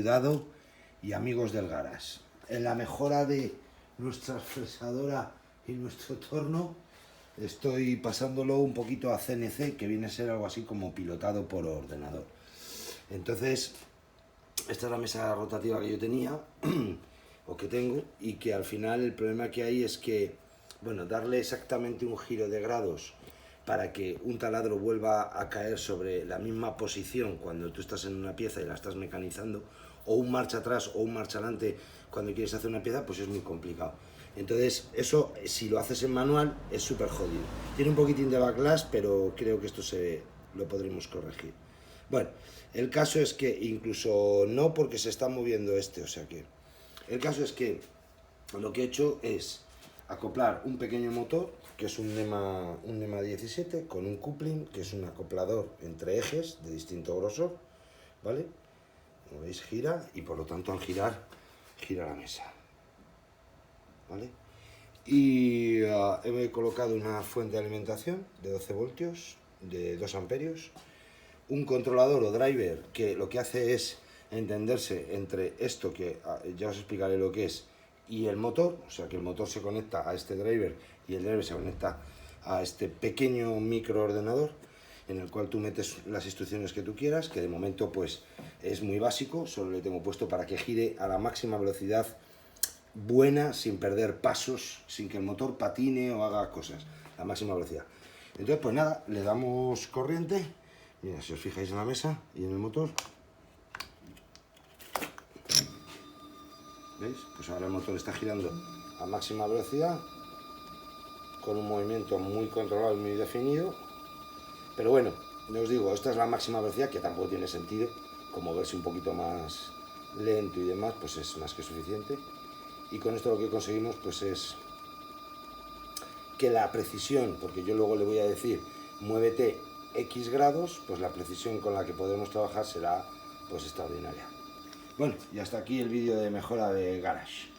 cuidado y amigos del garage. En la mejora de nuestra fresadora y nuestro torno estoy pasándolo un poquito a CNC, que viene a ser algo así como pilotado por ordenador. Entonces, esta es la mesa rotativa que yo tenía o que tengo, y que al final el problema que hay es que, bueno, darle exactamente un giro de grados para que un taladro vuelva a caer sobre la misma posición cuando tú estás en una pieza y la estás mecanizando, o un marcha atrás o un marcha adelante cuando quieres hacer una pieza, pues es muy complicado. Entonces, eso, si lo haces en manual, es súper jodido. Tiene un poquitín de backlash, pero creo que esto lo podremos corregir. Bueno, el caso es que incluso no, porque se está moviendo o sea que... El caso es que lo que he hecho es acoplar un pequeño motor, que es un NEMA 17, con un coupling, que es un acoplador entre ejes de distinto grosor, ¿vale? Como veis, gira, y por lo tanto al girar, gira la mesa, ¿vale? Y he colocado una fuente de alimentación de 12 voltios, de 2 amperios, un controlador o driver que lo que hace es entenderse entre esto, que ya os explicaré lo que es, y el motor, o sea que el motor se conecta a este driver y el driver se conecta a este pequeño microordenador en el cual tú metes las instrucciones que tú quieras, que de momento pues es muy básico, solo le tengo puesto para que gire a la máxima velocidad buena, sin perder pasos, sin que el motor patine o haga cosas, a máxima velocidad. Entonces pues nada, le damos corriente. Mira, si os fijáis en la mesa y en el motor, ¿veis? Pues ahora el motor está girando a máxima velocidad, con un movimiento muy controlado y muy definido. Pero bueno, os digo, esta es la máxima velocidad, que tampoco tiene sentido, como verse un poquito más lento y demás, pues es más que suficiente. Y con esto lo que conseguimos pues es que la precisión, porque yo luego le voy a decir, muévete X grados, pues la precisión con la que podremos trabajar será pues extraordinaria. Bueno, y hasta aquí el vídeo de mejora de garage.